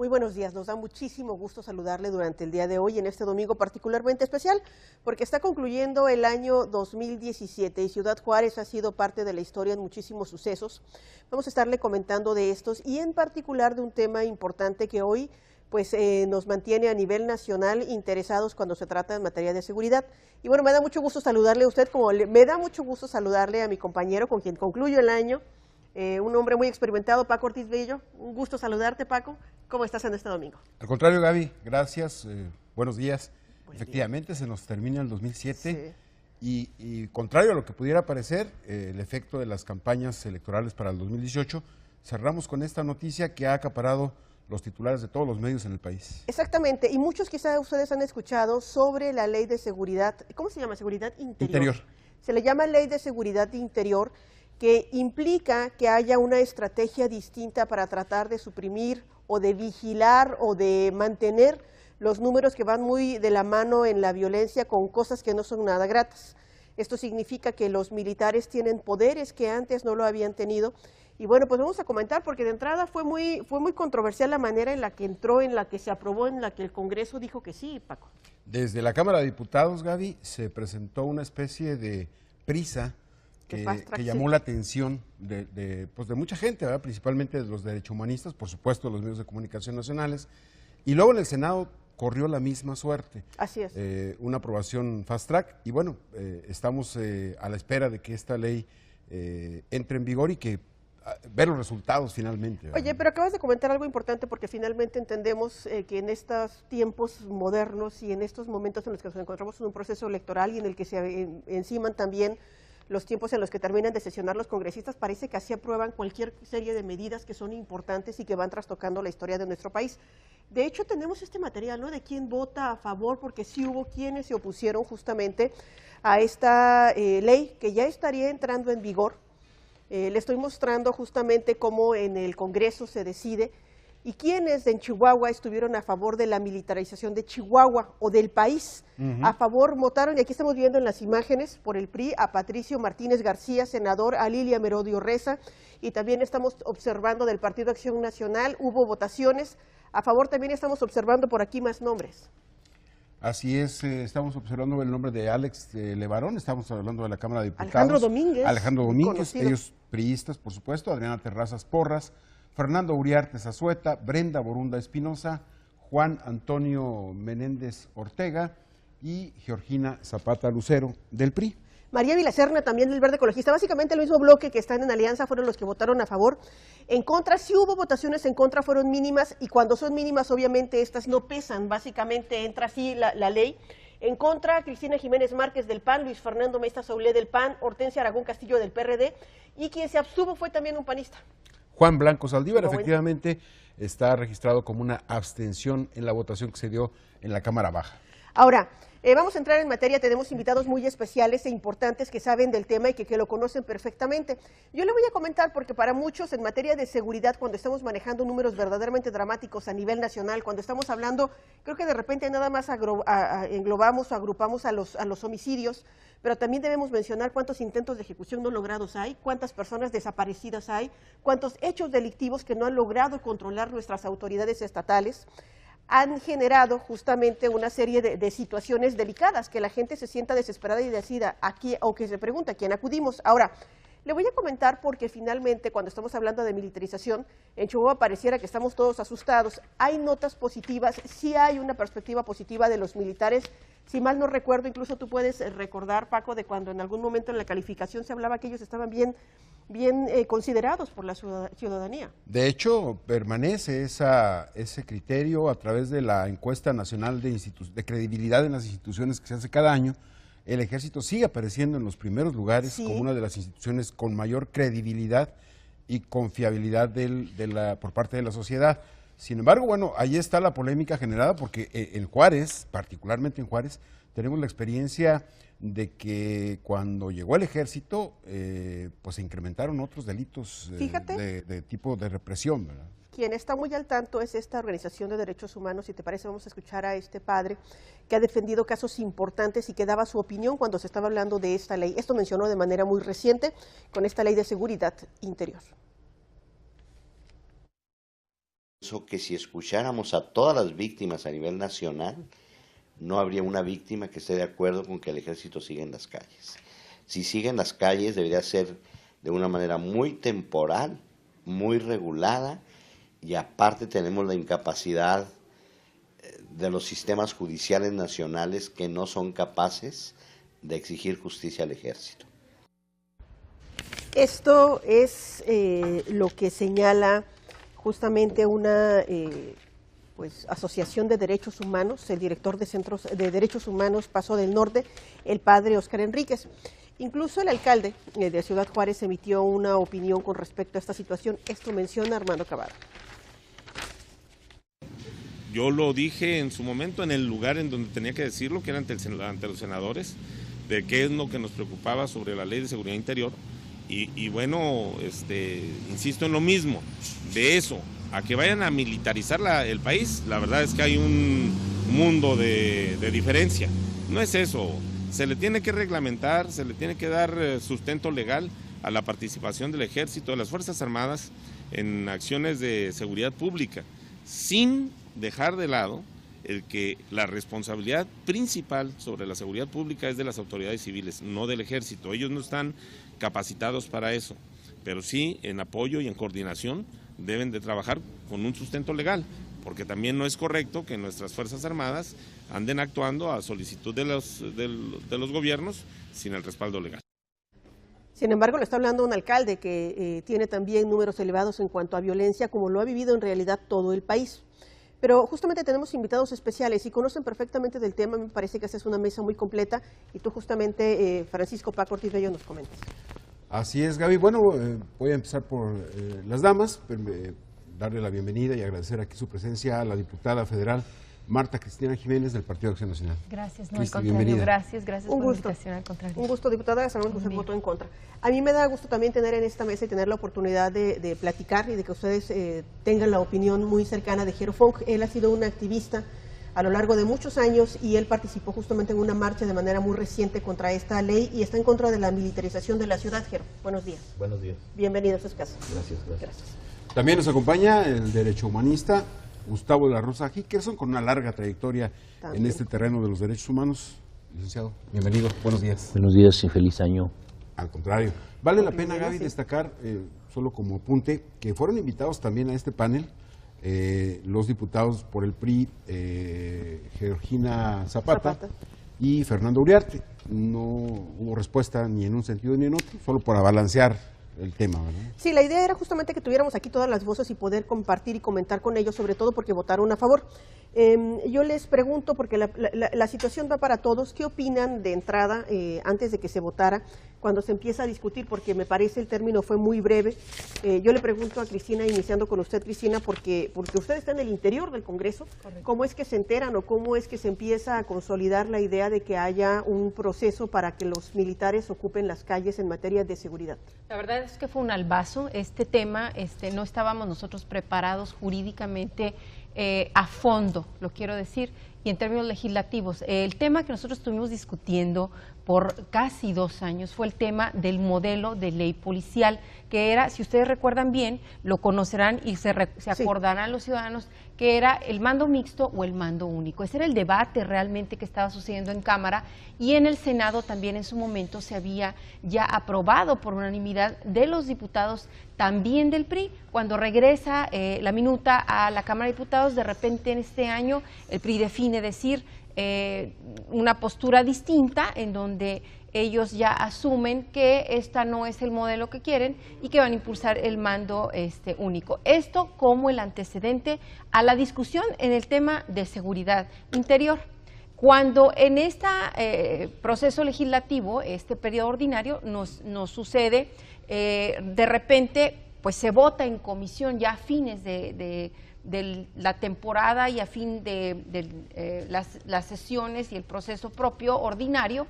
Muy buenos días, nos da muchísimo gusto saludarle durante el día de hoy, en este domingo particularmente especial, porque está concluyendo el año 2017 y Ciudad Juárez ha sido parte de la historia en muchísimos sucesos. Vamos a estarle comentando de estos y en particular de un tema importante que hoy nos mantiene a nivel nacional interesados cuando se trata en materia de seguridad. Y bueno, me da mucho gusto saludarle a usted, me da mucho gusto saludarle a mi compañero con quien concluyo el año, un hombre muy experimentado, Paco Ortiz Bello. Un gusto saludarte, Paco. ¿Cómo estás en este domingo? Al contrario, Gaby, gracias, buenos días. Efectivamente, se nos termina el 2007 y contrario a lo que pudiera parecer, el efecto de las campañas electorales para el 2018, cerramos con esta noticia que ha acaparado los titulares de todos los medios en el país. Exactamente, y muchos quizás ustedes han escuchado sobre la ley de seguridad, ¿cómo se llama? Seguridad interior. Se le llama ley de seguridad interior, que implica que haya una estrategia distinta para tratar de suprimir o de vigilar o de mantener los números que van muy de la mano en la violencia con cosas que no son nada gratas. Esto significa que los militares tienen poderes que antes no lo habían tenido. Y bueno, pues vamos a comentar, porque de entrada fue muy controversial la manera en la que entró, en la que se aprobó, en la que el Congreso dijo que sí, Paco. Desde la Cámara de Diputados, Gaby, se presentó una especie de prisa que llamó la atención de mucha gente, ¿verdad? Principalmente de los derechohumanistas, por supuesto de los medios de comunicación nacionales, y luego en el Senado corrió la misma suerte. Así es. Una aprobación fast track, y bueno, estamos a la espera de que esta ley entre en vigor y que ver los resultados finalmente, ¿verdad? Oye, pero acabas de comentar algo importante, porque finalmente entendemos que en estos tiempos modernos y en estos momentos en los que nos encontramos en un proceso electoral y en el que se enciman también los tiempos en los que terminan de sesionar los congresistas, parece que así aprueban cualquier serie de medidas que son importantes y que van trastocando la historia de nuestro país. De hecho, tenemos este material, ¿no?, de quién vota a favor, porque sí hubo quienes se opusieron justamente a esta ley que ya estaría entrando en vigor. Le estoy mostrando justamente cómo en el Congreso se decide y quienes en Chihuahua estuvieron a favor de la militarización de Chihuahua o del país. A favor votaron, y aquí estamos viendo en las imágenes, por el PRI, a Patricio Martínez García, senador, a Lilia Merodio Reza, y también estamos observando del Partido Acción Nacional, hubo votaciones. A favor también estamos observando por aquí más nombres. Así es, estamos observando el nombre de Alex Levarón, estamos hablando de la Cámara de Diputados. Alejandro Domínguez, ellos priistas, por supuesto, Adriana Terrazas Porras, Fernando Uriarte Zazueta, Brenda Borunda Espinosa, Juan Antonio Menéndez Ortega y Georgina Zapata Lucero del PRI. María Vilacerna, también del Verde Ecologista, básicamente el mismo bloque que están en alianza fueron los que votaron a favor. En contra, sí hubo votaciones en contra, fueron mínimas, y cuando son mínimas, obviamente estas no pesan, básicamente entra así la ley. En contra, Cristina Jiménez Márquez del PAN, Luis Fernando Mesta Soulé del PAN, Hortensia Aragón Castillo del PRD, y quien se abstuvo fue también un panista. Juan Blanco Saldívar, efectivamente, está registrado como una abstención en la votación que se dio en la Cámara Baja. Ahora, vamos a entrar en materia. Tenemos invitados muy especiales e importantes que saben del tema y que lo conocen perfectamente. Yo le voy a comentar, porque para muchos en materia de seguridad, cuando estamos manejando números verdaderamente dramáticos a nivel nacional, cuando estamos hablando, creo que de repente nada más englobamos o agrupamos a los homicidios, pero también debemos mencionar cuántos intentos de ejecución no logrados hay, cuántas personas desaparecidas hay, cuántos hechos delictivos que no han logrado controlar nuestras autoridades estatales. Han generado justamente una serie de situaciones delicadas, que la gente se sienta desesperada y decida aquí, o que se pregunta a quién acudimos. Ahora, le voy a comentar, porque finalmente cuando estamos hablando de militarización, en Chihuahua pareciera que estamos todos asustados. Hay notas positivas, sí hay una perspectiva positiva de los militares. Si mal no recuerdo, incluso tú puedes recordar, Paco, de cuando en algún momento en la calificación se hablaba que ellos estaban bien considerados por la ciudadanía. De hecho, permanece ese criterio a través de la encuesta nacional de credibilidad en las instituciones que se hace cada año. El Ejército sigue apareciendo en los primeros lugares como una de las instituciones con mayor credibilidad y confiabilidad por parte de la sociedad. Sin embargo, bueno, ahí está la polémica generada, porque en Juárez, particularmente en Juárez, tenemos la experiencia de que cuando llegó el Ejército, pues se incrementaron otros delitos de tipo de represión, ¿verdad? Quien está muy al tanto es esta organización de derechos humanos. Si te parece, vamos a escuchar a este padre que ha defendido casos importantes y que daba su opinión cuando se estaba hablando de esta ley. Esto mencionó de manera muy reciente con esta ley de seguridad interior. Pienso que si escucháramos a todas las víctimas a nivel nacional, no habría una víctima que esté de acuerdo con que el ejército siga en las calles. Si sigue en las calles, debería ser de una manera muy temporal, muy regulada, y aparte tenemos la incapacidad de los sistemas judiciales nacionales que no son capaces de exigir justicia al ejército. Esto es lo que señala justamente una pues, asociación de derechos humanos, el director de Centros de Derechos Humanos Paso del Norte, el padre Óscar Enríquez. Incluso el alcalde de Ciudad Juárez emitió una opinión con respecto a esta situación. Esto menciona Armando Cavada. Yo lo dije en su momento en el lugar en donde tenía que decirlo, que era ante los senadores, de qué es lo que nos preocupaba sobre la Ley de Seguridad Interior. Y bueno, insisto en lo mismo, de eso, a que vayan a militarizar el país, la verdad es que hay un mundo de diferencia. No es eso, se le tiene que reglamentar, se le tiene que dar sustento legal a la participación del Ejército, de las Fuerzas Armadas en acciones de seguridad pública, sin dejar de lado el que la responsabilidad principal sobre la seguridad pública es de las autoridades civiles, no del Ejército. Ellos no están capacitados para eso, pero sí en apoyo y en coordinación deben de trabajar con un sustento legal, porque también no es correcto que nuestras Fuerzas Armadas anden actuando a solicitud de los gobiernos sin el respaldo legal. Sin embargo, le está hablando un alcalde que tiene también números elevados en cuanto a violencia, como lo ha vivido en realidad todo el país. Pero justamente tenemos invitados especiales y conocen perfectamente del tema. Me parece que esta es una mesa muy completa y tú justamente, Francisco Paco Ortiz Bello, nos comentas. Así es, Gaby. Bueno, voy a empezar por las damas, darle la bienvenida y agradecer aquí su presencia a la diputada federal Marta Cristina Jiménez del Partido Acción Nacional. Gracias, no, Cristi, al contrario, bienvenida. gracias Un por la gusto. invitación, al contrario. Un gusto, diputada, sabemos que usted votó en contra. A mí me da gusto también tener en esta mesa y tener la oportunidad de platicar y de que ustedes tengan la opinión muy cercana de Jero Funk. Él ha sido un activista a lo largo de muchos años y él participó justamente en una marcha de manera muy reciente contra esta ley y está en contra de la militarización de la ciudad. Jero, buenos días. Buenos días. Bienvenido a su casa. Gracias. También nos acompaña el derecho humanista Gustavo de la Rosa Hickerson, con una larga trayectoria en este terreno de los derechos humanos. Licenciado, bienvenido, buenos días. Buenos días y feliz año. Al contrario. Vale la pena, Gaby, destacar, solo como apunte, que fueron invitados también a este panel los diputados por el PRI, Georgina Zapata y Fernando Uriarte. No hubo respuesta ni en un sentido ni en otro, solo para balancear el tema, ¿verdad? Sí, la idea era justamente que tuviéramos aquí todas las voces y poder compartir y comentar con ellos, sobre todo porque votaron a favor. Yo les pregunto, porque la situación va para todos, ¿qué opinan de entrada, antes de que se votara, cuando se empieza a discutir? Porque me parece el término fue muy breve. Yo le pregunto a Cristina, iniciando con usted, Cristina, porque usted está en el interior del Congreso. Correcto. ¿Cómo es que se enteran o cómo es que se empieza a consolidar la idea de que haya un proceso para que los militares ocupen las calles en materia de seguridad? La verdad es que fue un albazo. Este tema, no estábamos nosotros preparados jurídicamente a fondo, lo quiero decir, y en términos legislativos. El tema que nosotros estuvimos discutiendo por casi 2 años fue el tema del modelo de ley policial, que era, si ustedes recuerdan bien, lo conocerán y se acordarán los ciudadanos, que era el mando mixto o el mando único. Ese era el debate realmente que estaba sucediendo en Cámara, y en el Senado también en su momento se había ya aprobado por unanimidad de los diputados, también del PRI. Cuando regresa la minuta a la Cámara de Diputados, de repente en este año el PRI define decir una postura distinta, en donde ellos ya asumen que esta no es el modelo que quieren y que van a impulsar el mando único. Esto como el antecedente a la discusión en el tema de seguridad interior. Cuando en este proceso legislativo, este periodo ordinario, nos sucede, de repente, pues se vota en comisión ya a fines de la temporada y a fin de las sesiones y el proceso propio ordinario,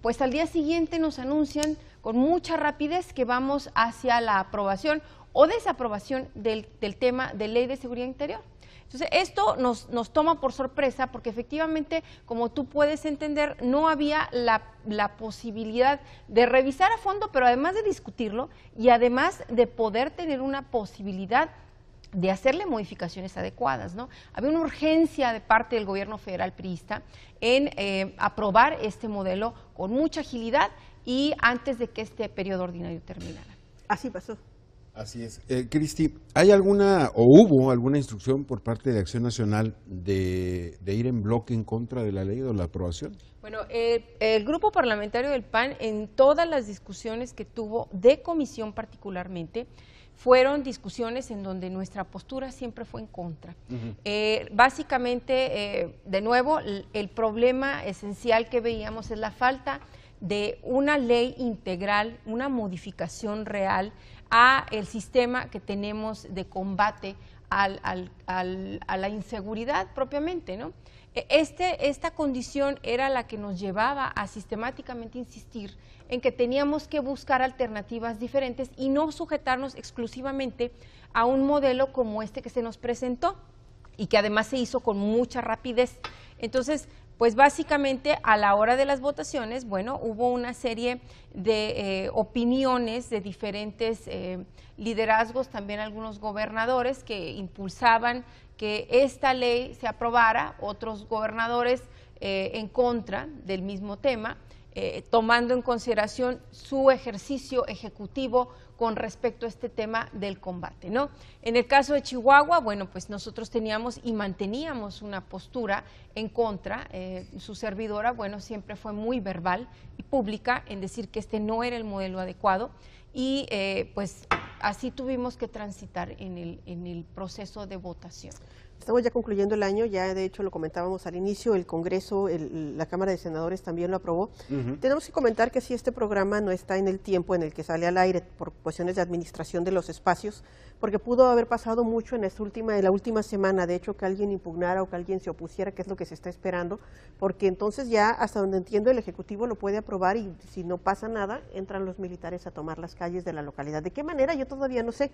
pues al día siguiente nos anuncian con mucha rapidez que vamos hacia la aprobación o desaprobación del tema de Ley de Seguridad Interior. Entonces, esto nos toma por sorpresa porque efectivamente, como tú puedes entender, no había la posibilidad de revisar a fondo, pero además de discutirlo y además de poder tener una posibilidad de hacerle modificaciones adecuadas, ¿no? Había una urgencia de parte del gobierno federal priista en aprobar este modelo con mucha agilidad y antes de que este periodo ordinario terminara. Así pasó. Así es. Cristi, ¿hay alguna o hubo alguna instrucción por parte de Acción Nacional de ir en bloque en contra de la ley o la aprobación? Bueno, el grupo parlamentario del PAN, en todas las discusiones que tuvo de comisión particularmente, fueron discusiones en donde nuestra postura siempre fue en contra. Básicamente, de nuevo, el problema esencial que veíamos es la falta de una ley integral, una modificación real a el sistema que tenemos de combate a la inseguridad propiamente, ¿no? Esta condición era la que nos llevaba a sistemáticamente insistir en que teníamos que buscar alternativas diferentes y no sujetarnos exclusivamente a un modelo como este que se nos presentó y que además se hizo con mucha rapidez. Entonces, pues básicamente a la hora de las votaciones, bueno, hubo una serie de opiniones de diferentes liderazgos, también algunos gobernadores que impulsaban que esta ley se aprobara, otros gobernadores en contra del mismo tema, tomando en consideración su ejercicio ejecutivo con respecto a este tema del combate, ¿no? En el caso de Chihuahua, bueno, pues nosotros teníamos y manteníamos una postura en contra. Su servidora, bueno, siempre fue muy verbal y pública en decir que este no era el modelo adecuado y pues así tuvimos que transitar en el proceso de votación. Estamos ya concluyendo el año, ya de hecho lo comentábamos al inicio, el Congreso, la Cámara de Senadores también lo aprobó. Tenemos que comentar que si este programa no está en el tiempo en el que sale al aire por cuestiones de administración de los espacios, porque pudo haber pasado mucho en la última semana, de hecho que alguien impugnara o que alguien se opusiera, que es lo que se está esperando, porque entonces ya hasta donde entiendo el Ejecutivo lo puede aprobar y si no pasa nada, entran los militares a tomar las calles de la localidad. ¿De qué manera? Yo todavía no sé.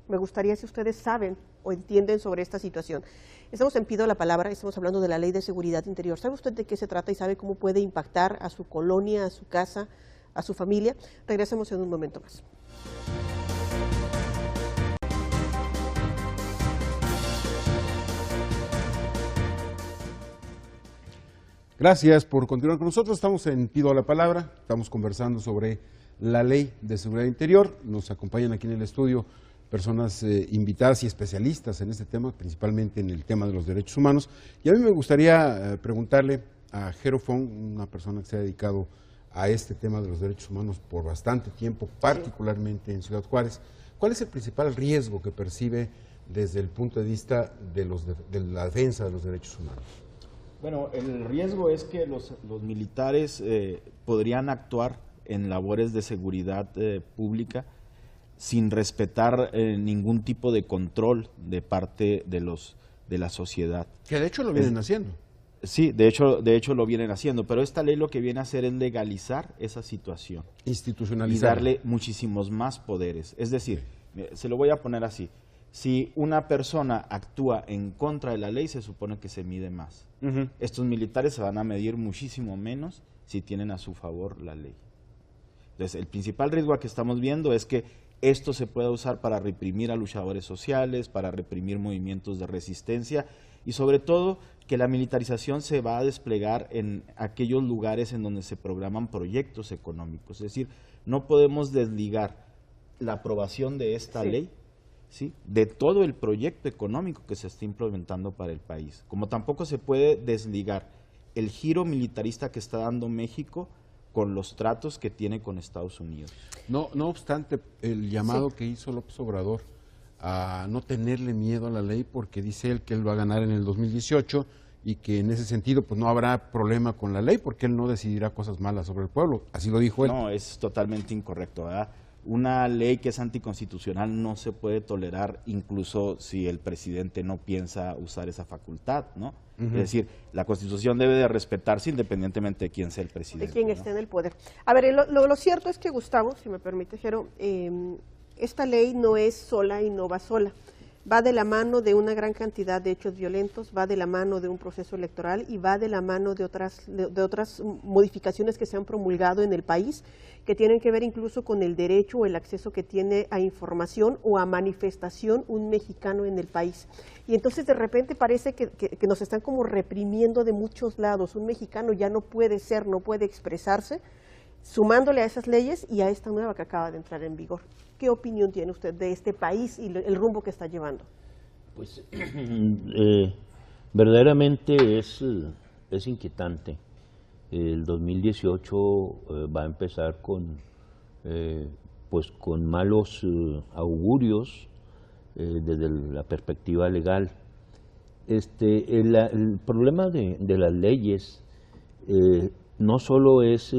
Me gustaría si ustedes saben o entienden sobre esta situación. Estamos en Pido la Palabra, estamos hablando de la Ley de Seguridad Interior. ¿Sabe usted de qué se trata y sabe cómo puede impactar a su colonia, a su casa, a su familia? Regresemos en un momento más. Gracias por continuar con nosotros. Estamos en Pido la Palabra, estamos conversando sobre la Ley de Seguridad Interior. Nos acompañan aquí en el estudio personas invitadas y especialistas en este tema, principalmente en el tema de los derechos humanos. Y a mí me gustaría preguntarle a Jero Fong, una persona que se ha dedicado a este tema de los derechos humanos por bastante tiempo, particularmente en Ciudad Juárez, ¿cuál es el principal riesgo que percibe desde el punto de vista de la defensa de los derechos humanos? Bueno, el riesgo es que los militares podrían actuar en labores de seguridad pública sin respetar ningún tipo de control de parte de la sociedad. Que de hecho lo vienen haciendo. Sí, de hecho lo vienen haciendo, pero esta ley lo que viene a hacer es legalizar esa situación. Institucionalizar. Y darle muchísimos más poderes. Es decir, se lo voy a poner así, si una persona actúa en contra de la ley, se supone que se mide más. Estos militares se van a medir muchísimo menos si tienen a su favor la ley. Entonces, el principal riesgo que estamos viendo es que esto se pueda usar para reprimir a luchadores sociales, para reprimir movimientos de resistencia y sobre todo que la militarización se va a desplegar en aquellos lugares en donde se programan proyectos económicos. Es decir, no podemos desligar la aprobación de esta ley, ¿sí?, de todo el proyecto económico que se está implementando para el país. Como tampoco se puede desligar el giro militarista que está dando México con los tratos que tiene con Estados Unidos. No obstante, el llamado que hizo López Obrador a no tenerle miedo a la ley, porque dice él que él va a ganar en el 2018 y que en ese sentido pues no habrá problema con la ley porque él no decidirá cosas malas sobre el pueblo, así lo dijo él. No, es totalmente incorrecto, ¿verdad? Una ley que es anticonstitucional no se puede tolerar incluso si el presidente no piensa usar esa facultad, ¿no? Es decir, la Constitución debe de respetarse independientemente de quién sea el presidente. De quién esté en el poder. A ver, lo cierto es que, Gustavo, si me permite, Jero, esta ley no es sola y no va sola. va de la mano de una gran cantidad de hechos violentos, va de la mano de un proceso electoral y va de la mano de otras modificaciones que se han promulgado en el país, que tienen que ver incluso con el derecho o el acceso que tiene a información o a manifestación un mexicano en el país. Y entonces de repente parece que nos están como reprimiendo de muchos lados. Un mexicano ya no puede ser, no puede expresarse, sumándole a esas leyes y a esta nueva que acaba de entrar en vigor. ¿Qué opinión tiene usted de este país y el rumbo que está llevando? Pues verdaderamente es inquietante. El 2018 va a empezar con malos augurios desde la perspectiva legal. El problema de las leyes no solo es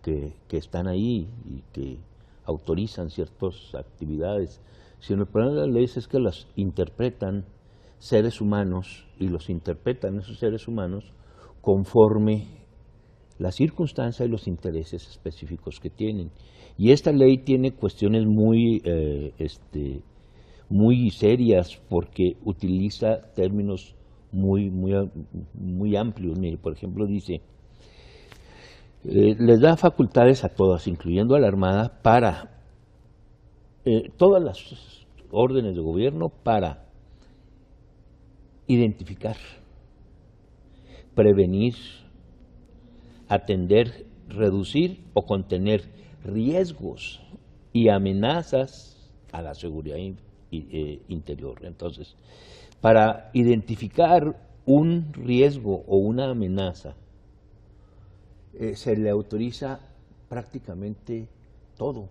que están ahí y que autorizan ciertas actividades, sino el problema de las leyes es que las interpretan seres humanos y los interpretan esos seres humanos conforme la circunstancia y los intereses específicos que tienen. Y esta ley tiene cuestiones muy serias porque utiliza términos muy amplios. Mire, por ejemplo, dice, les da facultades a todas, incluyendo a la Armada, para todas las órdenes de gobierno para identificar, prevenir, atender, reducir o contener riesgos y amenazas a la seguridad interior. Entonces, para identificar un riesgo o una amenaza, se le autoriza prácticamente todo.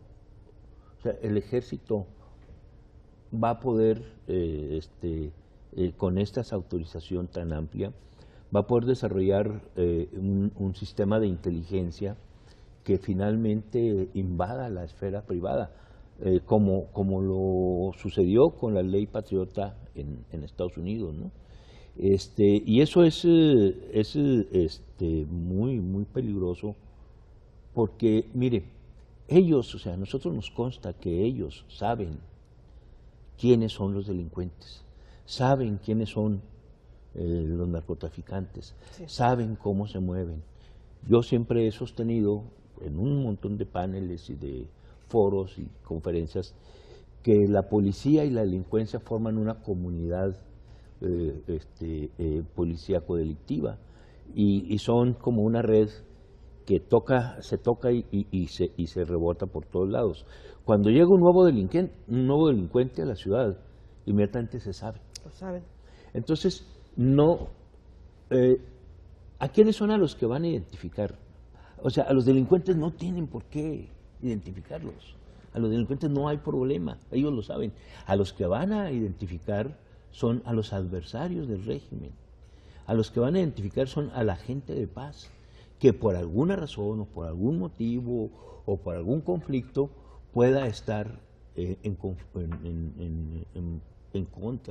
O sea, el ejército va a poder, con esta autorización tan amplia, va a poder desarrollar un sistema de inteligencia que finalmente invada la esfera privada, como lo sucedió con la ley Patriota en Estados Unidos, ¿no? Y eso es muy peligroso porque, mire, ellos, o sea, a nosotros nos consta que ellos saben quiénes son los delincuentes, saben quiénes son los narcotraficantes, sí, saben cómo se mueven. Yo siempre he sostenido en un montón de paneles y de foros y conferencias que la policía y la delincuencia forman una comunidad policíaco-delictiva y son como una red que se toca y se rebota por todos lados. Cuando llega un nuevo delincuente a la ciudad, inmediatamente se sabe. Lo saben. Entonces, ¿a quiénes son a los que van a identificar? O sea, a los delincuentes no tienen por qué identificarlos. A los delincuentes no hay problema, ellos lo saben. A los que van a identificar son a los adversarios del régimen. A los que van a identificar son a la gente de paz, que por alguna razón o por algún motivo o por algún conflicto pueda estar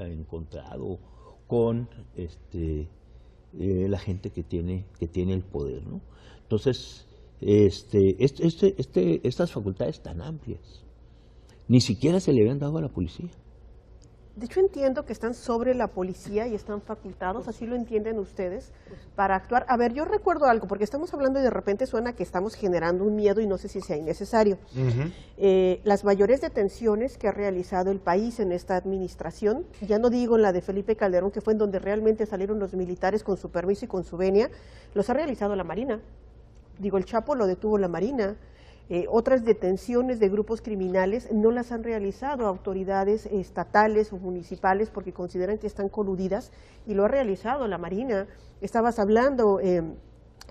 encontrado con la gente que tiene el poder, ¿no? Entonces, estas facultades tan amplias ni siquiera se le habían dado a la policía. De hecho, entiendo que están sobre la policía y están facultados, así lo entienden ustedes, para actuar. A ver, yo recuerdo algo, porque estamos hablando y de repente suena que estamos generando un miedo y no sé si sea innecesario. Las mayores detenciones que ha realizado el país en esta administración, ya no digo en la de Felipe Calderón, que fue en donde realmente salieron los militares con su permiso y con su venia, los ha realizado la Marina. Digo, el Chapo lo detuvo la Marina. Otras detenciones de grupos criminales no las han realizado autoridades estatales o municipales porque consideran que están coludidas y lo ha realizado la Marina. Estabas hablando,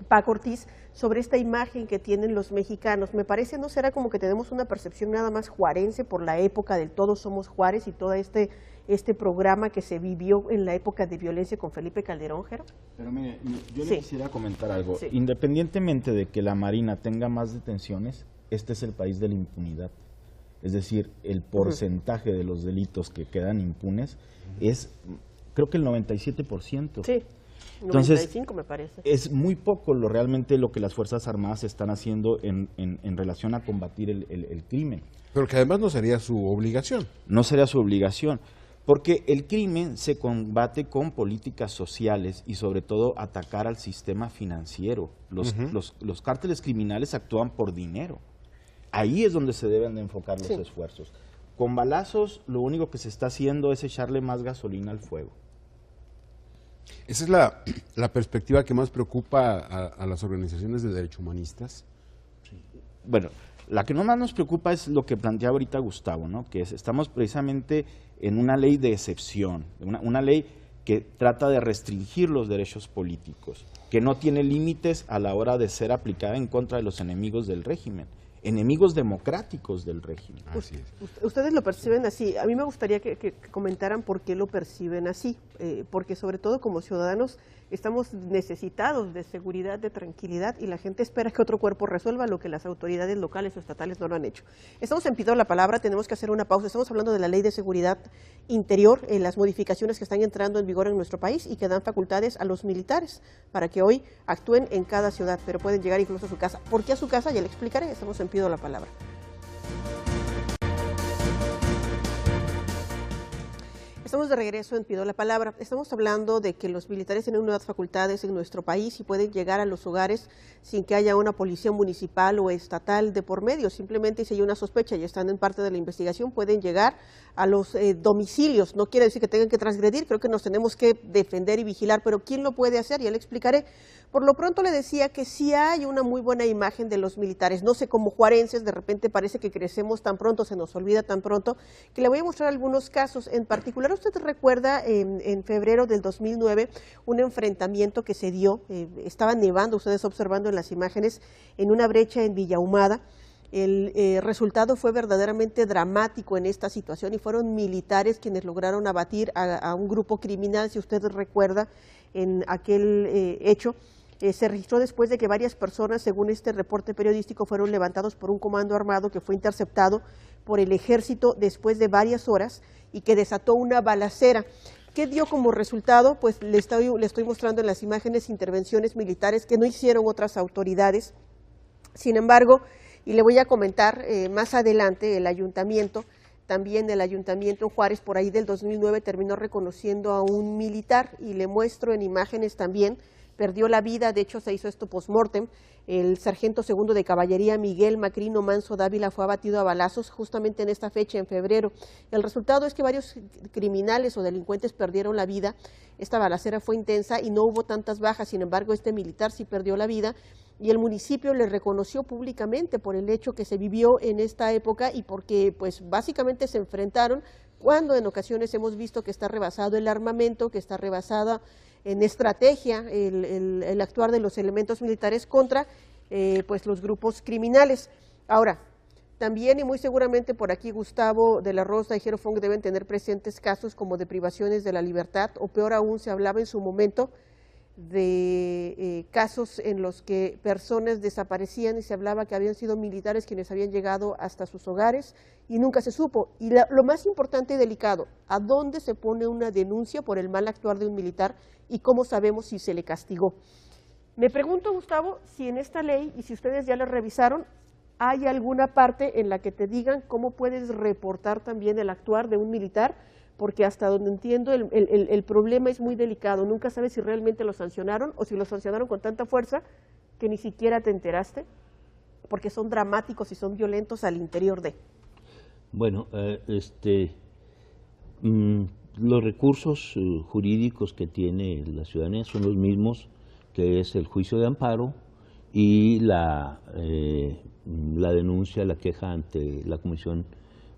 Paco Ortiz, sobre esta imagen que tienen los mexicanos. Me parece, ¿no será como que tenemos una percepción nada más juarense por la época del Todos Somos Juárez y todo este programa que se vivió en la época de violencia con Felipe Calderón, Jero? Pero mire, yo le quisiera comentar algo. Sí. Independientemente de que la Marina tenga más detenciones, este es el país de la impunidad. Es decir, el porcentaje de los delitos que quedan impunes es, creo que el 97%. Sí. Entonces, 95 me parece. Es muy poco realmente lo que las Fuerzas Armadas están haciendo en relación a combatir el crimen. Pero que además no sería su obligación. No sería su obligación, porque el crimen se combate con políticas sociales y sobre todo atacar al sistema financiero. Los cárteles criminales actúan por dinero. Ahí es donde se deben de enfocar los esfuerzos. Con balazos lo único que se está haciendo es echarle más gasolina al fuego. Esa es la perspectiva que más preocupa a las organizaciones de derechos humanistas. Bueno, la que no más nos preocupa es lo que plantea ahorita Gustavo, ¿no? Que estamos precisamente en una ley de excepción, una ley que trata de restringir los derechos políticos, que no tiene límites a la hora de ser aplicada en contra de los enemigos del régimen, enemigos democráticos del régimen. Así es. Ustedes lo perciben así. A mí me gustaría que comentaran por qué lo perciben así, porque sobre todo como ciudadanos estamos necesitados de seguridad, de tranquilidad, y la gente espera que otro cuerpo resuelva lo que las autoridades locales o estatales no lo han hecho. Estamos en Pido la Palabra, tenemos que hacer una pausa. Estamos hablando de la Ley de Seguridad Interior, las modificaciones que están entrando en vigor en nuestro país y que dan facultades a los militares para que hoy actúen en cada ciudad, pero pueden llegar incluso a su casa. ¿Por qué a su casa? Ya le explicaré. Estamos en Pido la Palabra. Estamos de regreso en Pido la Palabra. Estamos hablando de que los militares tienen nuevas facultades en nuestro país y pueden llegar a los hogares sin que haya una policía municipal o estatal de por medio. Simplemente si hay una sospecha y están en parte de la investigación, pueden llegar a los domicilios. No quiere decir que tengan que transgredir, creo que nos tenemos que defender y vigilar, pero ¿quién lo puede hacer? Ya le explicaré. Por lo pronto le decía que sí hay una muy buena imagen de los militares. No sé, como juarenses, de repente parece que crecemos tan pronto, se nos olvida tan pronto, que le voy a mostrar algunos casos. En particular, usted recuerda en febrero del 2009 un enfrentamiento que se dio, estaba nevando, ustedes observando en las imágenes, en una brecha en Villa Ahumada. El resultado fue verdaderamente dramático en esta situación y fueron militares quienes lograron abatir a un grupo criminal, si usted recuerda, en aquel hecho. Se registró después de que varias personas, según este reporte periodístico, fueron levantados por un comando armado que fue interceptado por el ejército después de varias horas y que desató una balacera. ¿Qué dio como resultado? Pues le estoy mostrando en las imágenes intervenciones militares que no hicieron otras autoridades. Sin embargo, y le voy a comentar más adelante, el ayuntamiento en Juárez, por ahí del 2009, terminó reconociendo a un militar, y le muestro en imágenes también, perdió la vida, de hecho se hizo esto post-mortem. El sargento segundo de caballería Miguel Macrino Manso Dávila fue abatido a balazos justamente en esta fecha, en febrero. El resultado es que varios criminales o delincuentes perdieron la vida. Esta balacera fue intensa y no hubo tantas bajas, sin embargo este militar sí perdió la vida, y el municipio le reconoció públicamente por el hecho que se vivió en esta época y porque pues básicamente se enfrentaron cuando en ocasiones hemos visto que está rebasado el armamento, que está rebasada en estrategia el actuar de los elementos militares contra pues los grupos criminales. Ahora, también y muy seguramente por aquí Gustavo de la Rosa y Jero Fong deben tener presentes casos como de privaciones de la libertad, o peor aún, se hablaba en su momento de casos en los que personas desaparecían y se hablaba que habían sido militares quienes habían llegado hasta sus hogares y nunca se supo. Y lo más importante y delicado, ¿a dónde se pone una denuncia por el mal actuar de un militar y cómo sabemos si se le castigó? Me pregunto, Gustavo, si en esta ley, y si ustedes ya la revisaron, hay alguna parte en la que te digan cómo puedes reportar también el actuar de un militar, porque hasta donde entiendo el problema es muy delicado. Nunca sabes si realmente lo sancionaron o si lo sancionaron con tanta fuerza que ni siquiera te enteraste, porque son dramáticos y son violentos al interior de. Bueno, los recursos jurídicos que tiene la ciudadanía son los mismos, que es el juicio de amparo y la denuncia, la queja ante la Comisión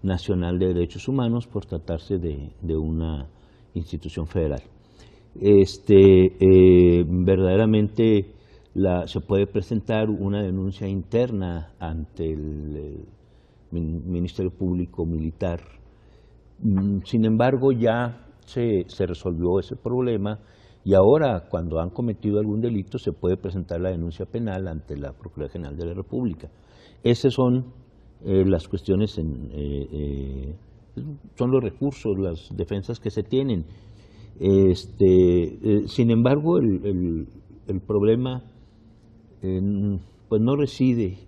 Nacional de Derechos Humanos por tratarse de una institución federal. Verdaderamente se puede presentar una denuncia interna ante el Ministerio Público Militar. Sin embargo, ya se resolvió ese problema y ahora, cuando han cometido algún delito, se puede presentar la denuncia penal ante la Procuraduría General de la República. Esas son las cuestiones, son los recursos, las defensas que se tienen. Sin embargo, el problema pues no reside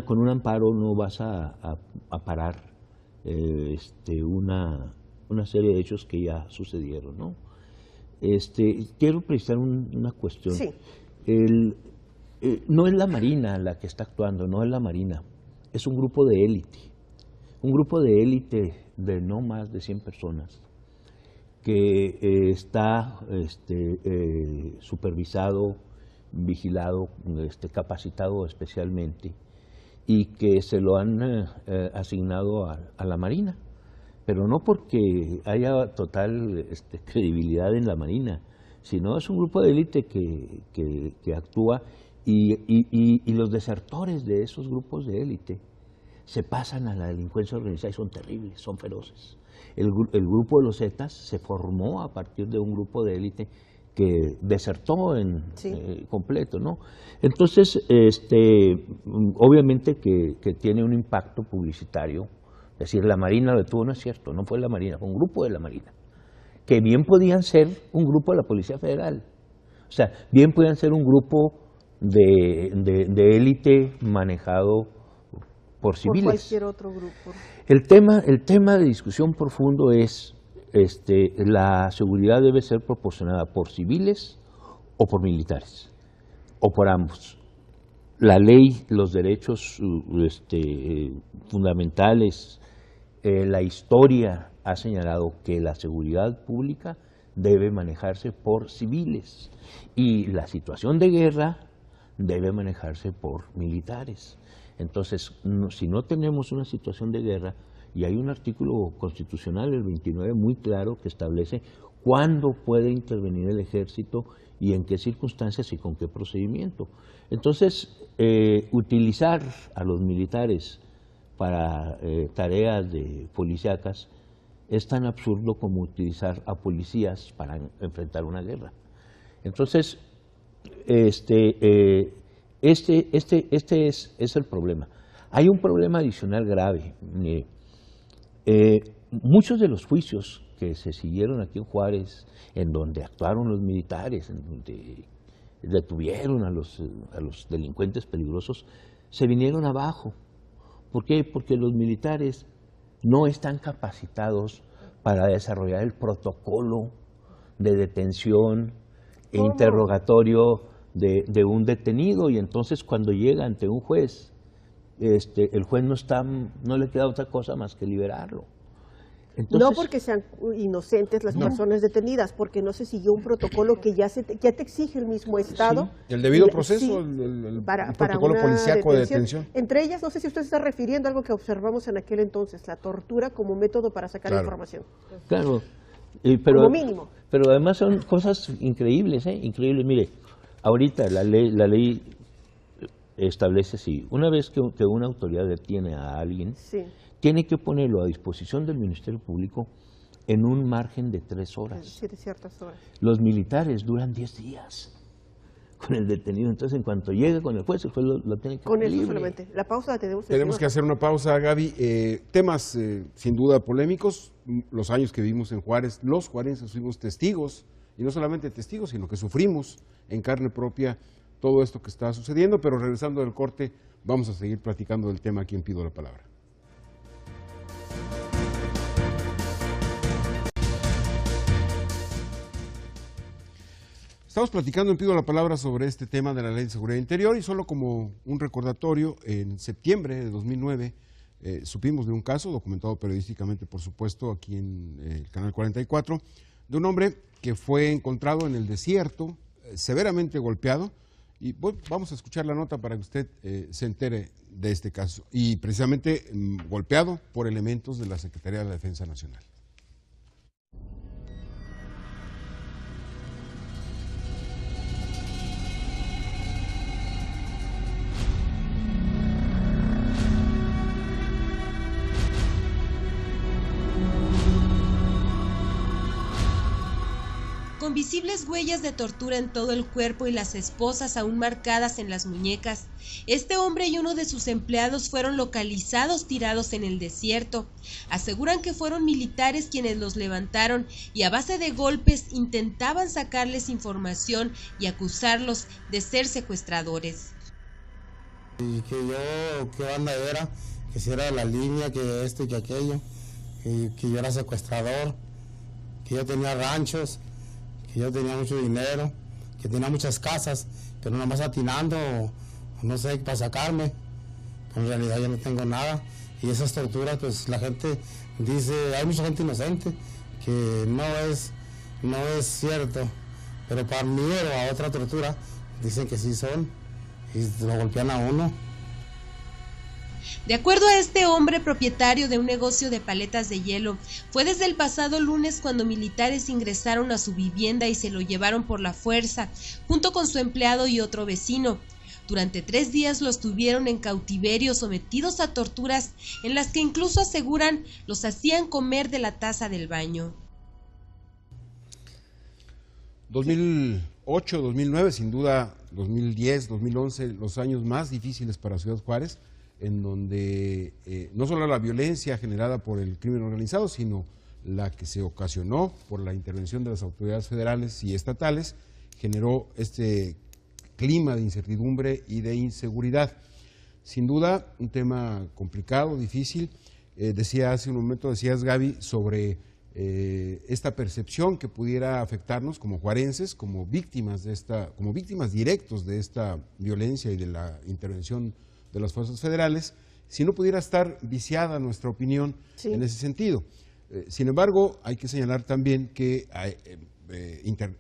con un amparo no vas a parar una serie de hechos que ya sucedieron, ¿no? Quiero precisar una cuestión. Sí. No es la Marina la que está actuando, no es la Marina, es un grupo de élite de no más de 100 personas que está supervisado, vigilado, capacitado especialmente, y que se lo han asignado a la Marina, pero no porque haya total credibilidad en la Marina, sino es un grupo de élite que actúa, y los desertores de esos grupos de élite se pasan a la delincuencia organizada y son terribles, son feroces. El grupo de los Zetas se formó a partir de un grupo de élite que desertó completo, ¿no? Entonces, obviamente que tiene un impacto publicitario. Es decir, la Marina lo detuvo, no es cierto, no fue la Marina, fue un grupo de la Marina, que bien podían ser un grupo de la Policía Federal. O sea, bien podían ser un grupo de élite manejado por civiles. Por cualquier otro grupo. El tema de discusión profundo es la seguridad debe ser proporcionada por civiles o por militares, o por ambos. La ley, los derechos fundamentales, la historia ha señalado que la seguridad pública debe manejarse por civiles y la situación de guerra debe manejarse por militares. Entonces, si no tenemos una situación de guerra, y hay un artículo constitucional, el 29, muy claro, que establece cuándo puede intervenir el ejército y en qué circunstancias y con qué procedimiento. Entonces, utilizar a los militares para tareas de policíacas es tan absurdo como utilizar a policías para enfrentar una guerra. Entonces, este es el problema. Hay un problema adicional grave. Muchos de los juicios que se siguieron aquí en Juárez, en donde actuaron los militares, en donde detuvieron a los delincuentes peligrosos, se vinieron abajo. ¿Por qué? Porque los militares no están capacitados para desarrollar el protocolo de detención e interrogatorio de un detenido, y entonces cuando llega ante un juez, el juez no le queda otra cosa más que liberarlo. Entonces, no porque sean inocentes las personas detenidas, porque no se siguió un protocolo que ya te exige el mismo Estado. Sí, el debido proceso, el protocolo policíaco de detención. Entre ellas, no sé si usted se está refiriendo a algo que observamos en aquel entonces, la tortura como método para sacar información. Claro, como mínimo. Pero además son cosas increíbles, increíbles. Mire, ahorita la ley establece así: una vez que una autoridad detiene a alguien, tiene que ponerlo a disposición del Ministerio Público en un margen de 3 horas. Sí, de ciertas horas. Los militares duran 10 días con el detenido, entonces en cuanto llegue con el juez lo tiene que con libre. Eso solamente. La pausa la tenemos. Tenemos que hacer una pausa, Gaby. Temas sin duda polémicos. Los años que vivimos en Juárez, los juarenses fuimos testigos, y no solamente testigos, sino que sufrimos en carne propia todo esto que está sucediendo. Pero regresando del corte, vamos a seguir platicando del tema aquí en Pido la Palabra. Estamos platicando en Pido la Palabra sobre este tema de la Ley de Seguridad Interior, y solo como un recordatorio, en septiembre de 2009 supimos de un caso, documentado periodísticamente por supuesto aquí en el Canal 44, de un hombre que fue encontrado en el desierto, severamente golpeado, y vamos a escuchar la nota para que usted se entere de este caso, y precisamente golpeado por elementos de la Secretaría de la Defensa Nacional. con visibles huellas de tortura en todo el cuerpo y las esposas aún marcadas en las muñecas. Este hombre y uno de sus empleados fueron localizados tirados en el desierto. Aseguran que fueron militares quienes los levantaron y a base de golpes intentaban sacarles información y acusarlos de ser secuestradores. Y que yo, qué banda era, que si era de la línea, que esto y que aquello, que yo era secuestrador, que yo tenía ranchos, que yo tenía mucho dinero, que tenía muchas casas, pero nada más atinando, no sé, para sacarme. Pero en realidad yo no tengo nada. Y esas torturas, pues la gente dice, hay mucha gente inocente, que no es cierto, pero para mí o a otra tortura, dicen que sí son, y lo golpean a uno. De acuerdo a este hombre, propietario de un negocio de paletas de hielo, fue desde el pasado lunes cuando militares ingresaron a su vivienda y se lo llevaron por la fuerza, junto con su empleado y otro vecino. Durante 3 días los tuvieron en cautiverio, sometidos a torturas en las que incluso aseguran los hacían comer de la taza del baño. 2008, 2009, sin duda 2010, 2011, los años más difíciles para Ciudad Juárez, en donde no solo la violencia generada por el crimen organizado, sino la que se ocasionó por la intervención de las autoridades federales y estatales, generó este clima de incertidumbre y de inseguridad. Sin duda, un tema complicado, difícil. Decía hace un momento, decías, Gaby, sobre esta percepción que pudiera afectarnos como juarenses, como víctimas directos de esta violencia y de la intervención de las fuerzas federales, si no pudiera estar viciada nuestra opinión en ese sentido. Sin embargo, hay que señalar también que hay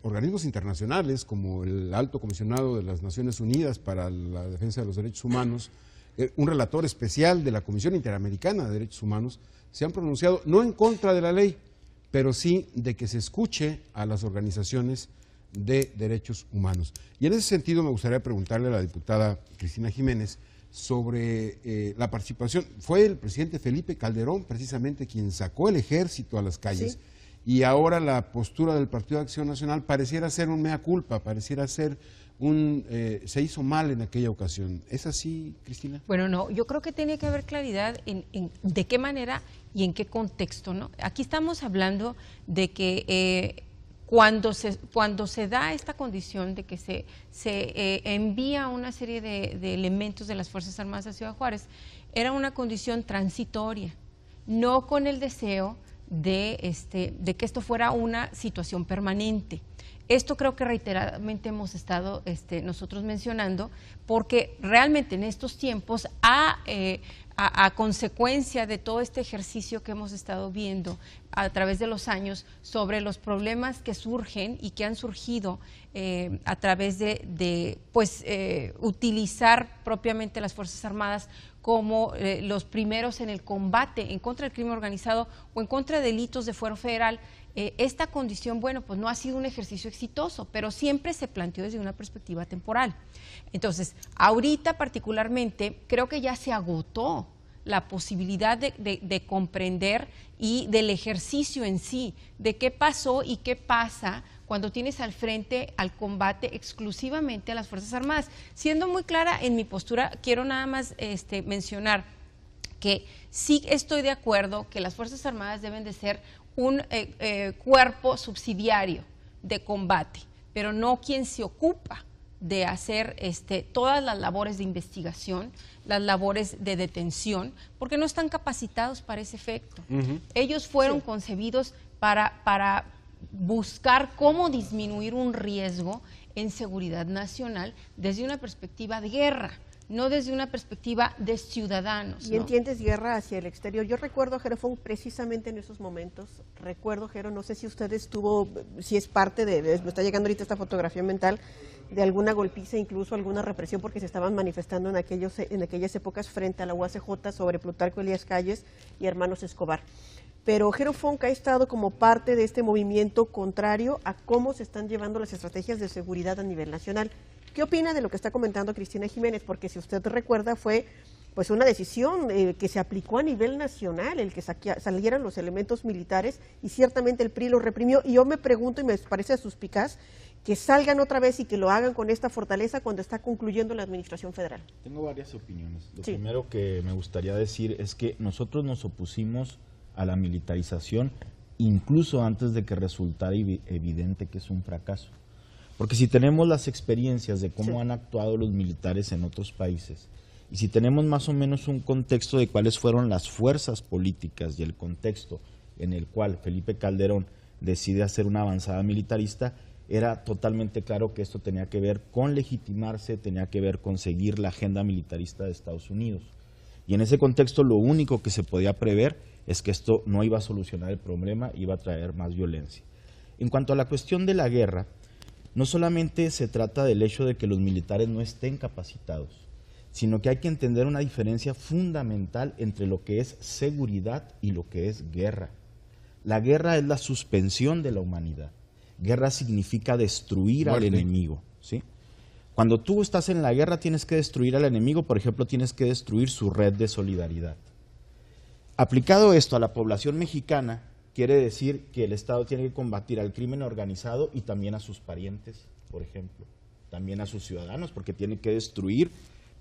organismos internacionales como el Alto Comisionado de las Naciones Unidas para la Defensa de los Derechos Humanos, un relator especial de la Comisión Interamericana de Derechos Humanos, se han pronunciado no en contra de la ley, pero sí de que se escuche a las organizaciones de derechos humanos. Y en ese sentido me gustaría preguntarle a la diputada Cristina Jiménez sobre la participación. Fue el presidente Felipe Calderón precisamente quien sacó el ejército a las calles, y ahora la postura del Partido de Acción Nacional pareciera ser un mea culpa, pareciera ser se hizo mal en aquella ocasión. ¿Es así, Cristina? Bueno, no, yo creo que tiene que haber claridad en de qué manera y en qué contexto, ¿no? Aquí estamos hablando de que cuando se da esta condición de que se envía una serie de elementos de las Fuerzas Armadas a Ciudad Juárez, era una condición transitoria, no con el deseo de que esto fuera una situación permanente. Esto creo que reiteradamente hemos estado nosotros mencionando, porque realmente en estos tiempos, a consecuencia de todo este ejercicio que hemos estado viendo a través de los años sobre los problemas que surgen y que han surgido a través de utilizar propiamente las Fuerzas Armadas como los primeros en el combate en contra del crimen organizado o en contra de delitos de fuero federal, esta condición, bueno, pues no ha sido un ejercicio exitoso, pero siempre se planteó desde una perspectiva temporal. Entonces, ahorita particularmente, creo que ya se agotó la posibilidad de comprender y del ejercicio en sí, de qué pasó y qué pasa cuando tienes al frente al combate exclusivamente a las Fuerzas Armadas. Siendo muy clara en mi postura, quiero nada más mencionar que sí estoy de acuerdo que las Fuerzas Armadas deben de ser un cuerpo subsidiario de combate, pero no quien se ocupa de hacer todas las labores de investigación, las labores de detención, porque no están capacitados para ese efecto. Ellos fueron concebidos para buscar cómo disminuir un riesgo en seguridad nacional desde una perspectiva de guerra, no desde una perspectiva de ciudadanos. ¿Y entiendes guerra hacia el exterior? Yo recuerdo, Jero, fue precisamente en esos momentos, recuerdo, Jero, no sé si usted si es parte me está llegando ahorita esta fotografía mental, de alguna golpiza, incluso alguna represión, porque se estaban manifestando en aquellas épocas frente a la UACJ sobre Plutarco Elías Calles y Hermanos Escobar. Pero Jero Funk ha estado como parte de este movimiento contrario a cómo se están llevando las estrategias de seguridad a nivel nacional. ¿Qué opina de lo que está comentando Cristina Jiménez? Porque si usted recuerda, fue pues una decisión que se aplicó a nivel nacional, el que salieran los elementos militares, y ciertamente el PRI lo reprimió. Y yo me pregunto, y me parece suspicaz, que salgan otra vez y que lo hagan con esta fortaleza cuando está concluyendo la administración federal. Tengo varias opiniones. Lo Sí. primero que me gustaría decir es que nosotros nos opusimos a la militarización incluso antes de que resultara evidente que es un fracaso. Porque si tenemos las experiencias de cómo Sí. han actuado los militares en otros países, y si tenemos más o menos un contexto de cuáles fueron las fuerzas políticas y el contexto en el cual Felipe Calderón decide hacer una avanzada militarista, era totalmente claro que esto tenía que ver con legitimarse, tenía que ver con seguir la agenda militarista de Estados Unidos. Y en ese contexto lo único que se podía prever es que esto no iba a solucionar el problema, iba a traer más violencia. En cuanto a la cuestión de la guerra, no solamente se trata del hecho de que los militares no estén capacitados, sino que hay que entender una diferencia fundamental entre lo que es seguridad y lo que es guerra. La guerra es la suspensión de la humanidad. Guerra significa destruir al enemigo, ¿sí? Cuando tú estás en la guerra tienes que destruir al enemigo, por ejemplo, tienes que destruir su red de solidaridad. Aplicado esto a la población mexicana, quiere decir que el Estado tiene que combatir al crimen organizado y también a sus parientes, por ejemplo, también a sus ciudadanos, porque tiene que destruir,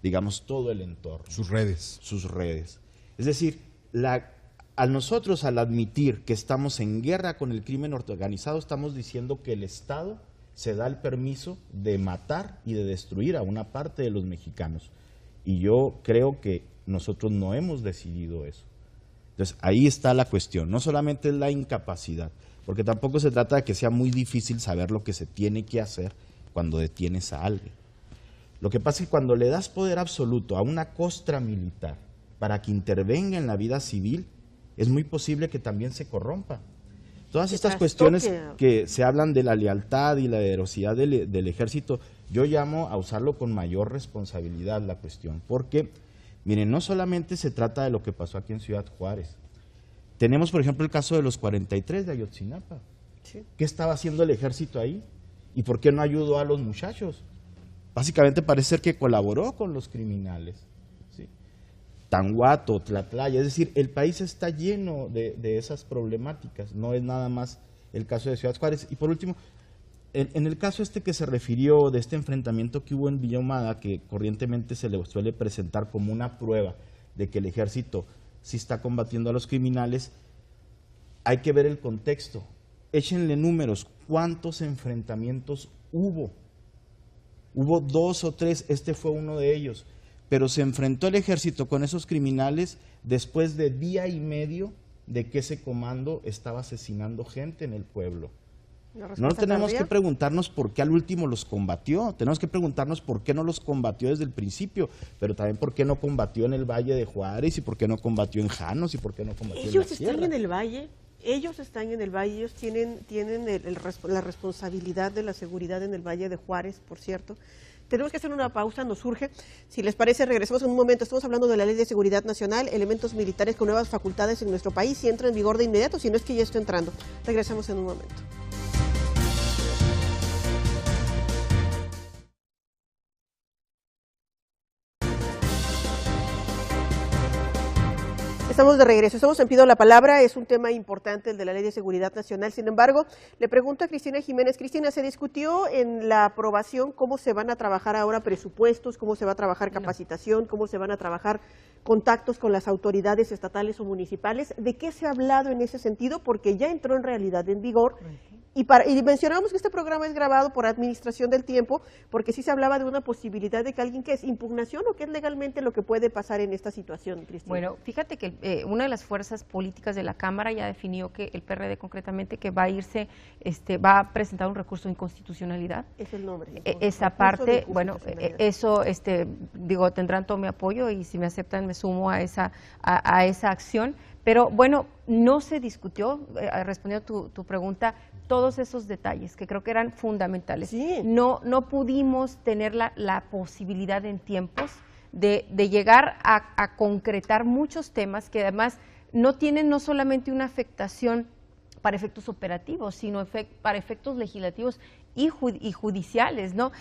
digamos, todo el entorno. Sus redes. Sus redes. Es decir, nosotros al admitir que estamos en guerra con el crimen organizado, estamos diciendo que el Estado se da el permiso de matar y de destruir a una parte de los mexicanos. Y yo creo que nosotros no hemos decidido eso. Entonces, ahí está la cuestión. No solamente es la incapacidad, porque tampoco se trata de que sea muy difícil saber lo que se tiene que hacer cuando detienes a alguien. Lo que pasa es que cuando le das poder absoluto a una costra militar para que intervenga en la vida civil, es muy posible que también se corrompa. Todas estas cuestiones que se hablan de la lealtad y la heroicidad del ejército, yo llamo a usarlo con mayor responsabilidad la cuestión, porque, miren, no solamente se trata de lo que pasó aquí en Ciudad Juárez. Tenemos, por ejemplo, el caso de los 43 de Ayotzinapa. Sí. ¿Qué estaba haciendo el ejército ahí? ¿Y por qué no ayudó a los muchachos? Básicamente parece ser que colaboró con los criminales. ¿Sí? Tanguato, Tlatlaya, es decir, el país está lleno de esas problemáticas, no es nada más el caso de Ciudad Juárez. Y por último, en el caso que se refirió de este enfrentamiento que hubo en Villa Ahumada, que corrientemente se le suele presentar como una prueba de que el ejército sí está combatiendo a los criminales, hay que ver el contexto. Échenle números, ¿cuántos enfrentamientos hubo? Hubo 2 o 3, este fue uno de ellos, pero se enfrentó el ejército con esos criminales después de día y medio de que ese comando estaba asesinando gente en el pueblo. No tenemos que preguntarnos por qué al último los combatió, tenemos que preguntarnos por qué no los combatió desde el principio, pero también por qué no combatió en el Valle de Juárez y por qué no combatió en Janos y por qué no combatió en la Ellos Sierra. están en el Valle, ellos tienen la responsabilidad de la seguridad en el Valle de Juárez, por cierto. Tenemos que hacer una pausa, nos surge. Si les parece, regresamos en un momento. Estamos hablando de la Ley de Seguridad Nacional, elementos militares con nuevas facultades en nuestro país, si entra en vigor de inmediato, si no es que ya está entrando. Regresamos en un momento. Estamos de regreso, estamos en Pido la Palabra, es un tema importante el de la Ley de Seguridad Nacional. Sin embargo, le pregunto a Cristina Jiménez. Cristina, ¿se discutió en la aprobación cómo se van a trabajar ahora presupuestos, cómo se va a trabajar capacitación, cómo se van a trabajar contactos con las autoridades estatales o municipales? ¿De qué se ha hablado en ese sentido? Porque ya entró en realidad en vigor. Y mencionamos que este programa es grabado por Administración del Tiempo, porque sí se hablaba de una posibilidad de que alguien, ¿qué es? ¿Impugnación o qué es legalmente lo que puede pasar en esta situación, Cristina? Bueno, fíjate que una de las fuerzas políticas de la Cámara ya definió que el PRD concretamente que va a irse, va a presentar un recurso de inconstitucionalidad. Es el nombre. Esa parte, bueno, eso, digo, tendrán todo mi apoyo y si me aceptan me sumo a esa acción. Pero bueno, no se discutió, respondiendo tu pregunta, todos esos detalles que creo que eran fundamentales. Sí. No pudimos tener la posibilidad en tiempos de llegar a concretar muchos temas que además no tienen no solamente una afectación para efectos operativos, sino para efectos legislativos y judiciales, ¿no?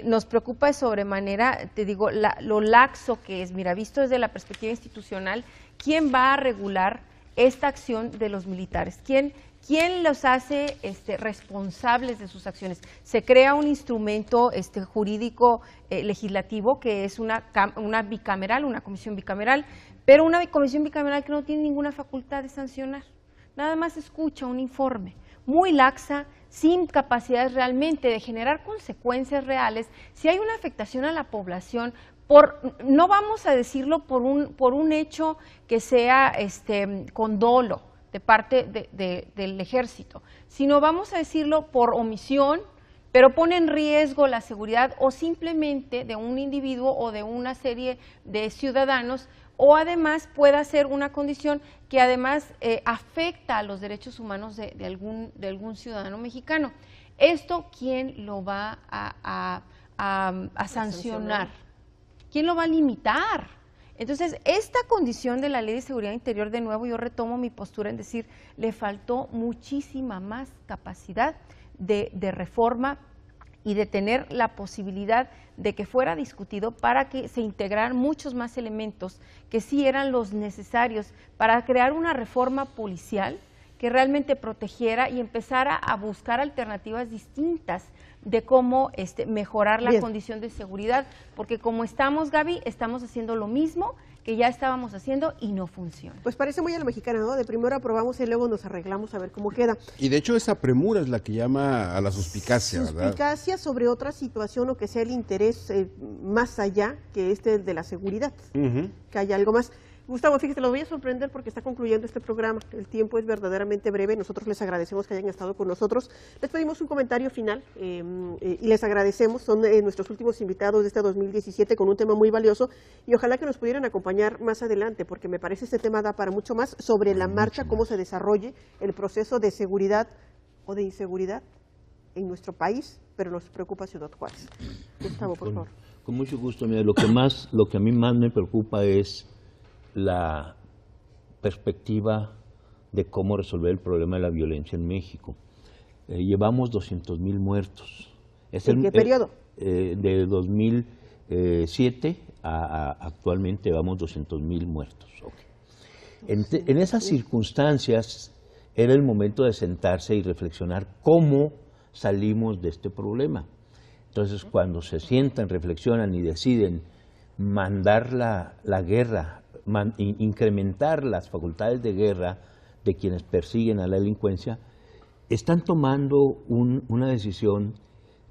Nos preocupa de sobremanera, te digo, lo laxo que es. Mira, visto desde la perspectiva institucional, ¿quién va a regular esta acción de los militares? ¿Quién los hace responsables de sus acciones? Se crea un instrumento jurídico legislativo que es una bicameral, una comisión bicameral, pero una comisión bicameral que no tiene ninguna facultad de sancionar. Nada más escucha un informe, muy laxa, sin capacidades realmente de generar consecuencias reales. Si hay una afectación a la población, no vamos a decirlo por un hecho que sea con dolo de parte del ejército, sino vamos a decirlo por omisión, pero pone en riesgo la seguridad o simplemente de un individuo o de una serie de ciudadanos, o además pueda ser una condición que además afecta a los derechos humanos de algún ciudadano mexicano. ¿Esto quién lo va a sancionar? ¿Quién lo va a limitar? Entonces, esta condición de la Ley de Seguridad Interior, de nuevo yo retomo mi postura en decir, le faltó muchísima más capacidad de reforma y de tener la posibilidad de que fuera discutido para que se integraran muchos más elementos que sí eran los necesarios para crear una reforma policial que realmente protegiera y empezara a buscar alternativas distintas de cómo mejorar la condición de seguridad, porque como estamos, Gaby, estamos haciendo lo mismo que ya estábamos haciendo y no funciona. Pues parece muy a la mexicana, ¿no? De primero aprobamos y luego nos arreglamos a ver cómo queda. Y de hecho esa premura es la que llama a la suspicacia, ¿verdad? Suspicacia sobre otra situación o que sea el interés más allá que de la seguridad, que haya algo más. Gustavo, fíjate, los voy a sorprender porque está concluyendo este programa. El tiempo es verdaderamente breve. Nosotros les agradecemos que hayan estado con nosotros. Les pedimos un comentario final y les agradecemos. Son nuestros últimos invitados de este 2017 con un tema muy valioso y ojalá que nos pudieran acompañar más adelante porque me parece este tema da para mucho más sobre la marcha, cómo se desarrolle el proceso de seguridad o de inseguridad en nuestro país, pero nos preocupa Ciudad Juárez. Gustavo, por favor. Con mucho gusto. Mira, lo que a mí más me preocupa es la perspectiva de cómo resolver el problema de la violencia en México. Llevamos 200,000 muertos. ¿En qué periodo? De 2007 actualmente llevamos 200,000 muertos. Okay. En esas circunstancias era el momento de sentarse y reflexionar cómo salimos de este problema. Entonces, cuando se sientan, reflexionan y deciden mandar la guerra, incrementar las facultades de guerra de quienes persiguen a la delincuencia, están tomando una decisión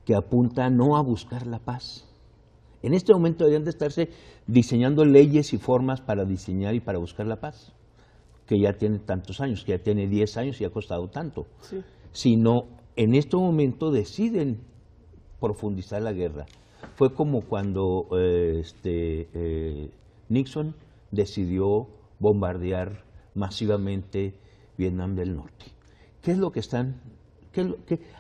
que apunta no a buscar la paz. En este momento deberían de estarse diseñando leyes y formas para diseñar y para buscar la paz, que ya tiene tantos años, que ya tiene 10 años y ha costado tanto. Sí. Sino en este momento deciden profundizar la guerra. Fue como cuando Nixon decidió bombardear masivamente Vietnam del Norte. ¿Qué es lo que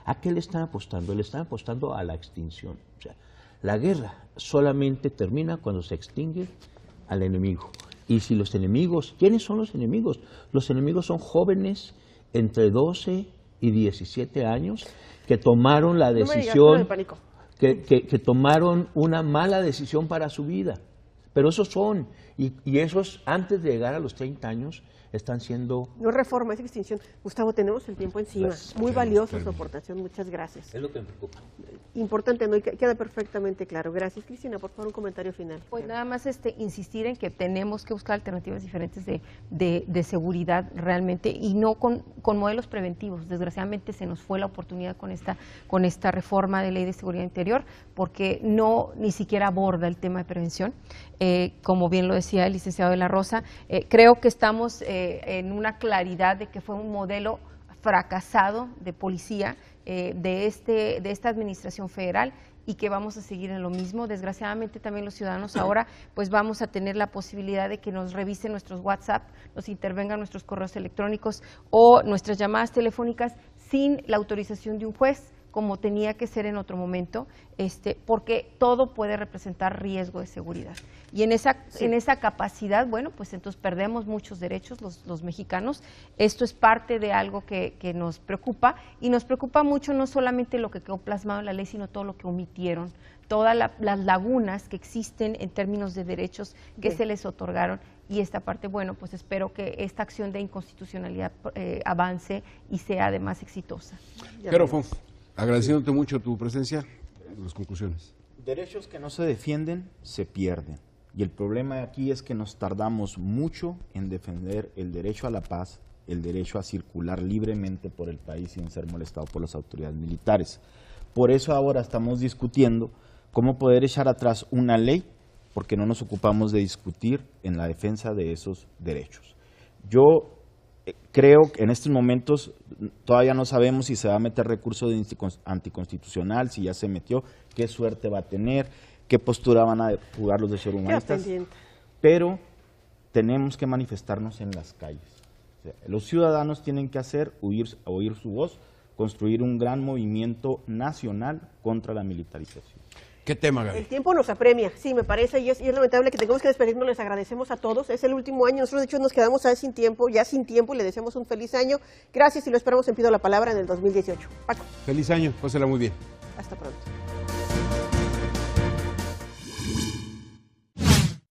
a qué le están apostando? Le están apostando a la extinción. O sea, la guerra solamente termina cuando se extingue al enemigo. Y si los enemigos, ¿quiénes son los enemigos? Los enemigos son jóvenes entre 12 y 17 años que tomaron la decisión, que tomaron una mala decisión para su vida. Pero esos son, y esos antes de llegar a los 30 años están siendo... No reforma, es extinción. Gustavo, tenemos el tiempo encima. Muy valiosa su aportación, muchas gracias. Es lo que me preocupa. Importante, ¿no? Y queda perfectamente claro. Gracias, Cristina. Por favor, un comentario final. Pues nada más insistir en que tenemos que buscar alternativas diferentes de seguridad realmente y no con modelos preventivos. Desgraciadamente se nos fue la oportunidad con esta reforma de Ley de Seguridad Interior porque ni siquiera aborda el tema de prevención. Como bien lo decía el licenciado de la Rosa, creo que estamos en una claridad de que fue un modelo fracasado de policía de esta administración federal y que vamos a seguir en lo mismo. Desgraciadamente también los ciudadanos ahora pues vamos a tener la posibilidad de que nos revisen nuestros WhatsApp, nos intervengan nuestros correos electrónicos o nuestras llamadas telefónicas sin la autorización de un juez, como tenía que ser en otro momento, porque todo puede representar riesgo de seguridad. Y en esa capacidad, bueno, pues entonces perdemos muchos derechos los mexicanos. Esto es parte de algo que nos preocupa, y nos preocupa mucho no solamente lo que quedó plasmado en la ley, sino todo lo que omitieron, todas las lagunas que existen en términos de derechos que se les otorgaron. Y esta parte, bueno, pues espero que esta acción de inconstitucionalidad avance y sea además exitosa. Pero agradeciéndote mucho tu presencia, las conclusiones. Derechos que no se defienden, se pierden. Y el problema aquí es que nos tardamos mucho en defender el derecho a la paz, el derecho a circular libremente por el país sin ser molestado por las autoridades militares. Por eso ahora estamos discutiendo cómo poder echar atrás una ley, porque no nos ocupamos de discutir en la defensa de esos derechos. Yo creo que en estos momentos todavía no sabemos si se va a meter recurso de anticonstitucional, si ya se metió, qué suerte va a tener, qué postura van a jugar los deshumanistas, pero tenemos que manifestarnos en las calles. O sea, los ciudadanos tienen que oír su voz, construir un gran movimiento nacional contra la militarización. ¿Qué tema, Gaby? El tiempo nos apremia, sí, me parece, y es lamentable que tengamos que despedirnos. Les agradecemos a todos. Es el último año. Nosotros, de hecho, nos quedamos ya sin tiempo, y le deseamos un feliz año. Gracias, y lo esperamos en Pido la Palabra en el 2018. Paco. Feliz año, pásela muy bien. Hasta pronto.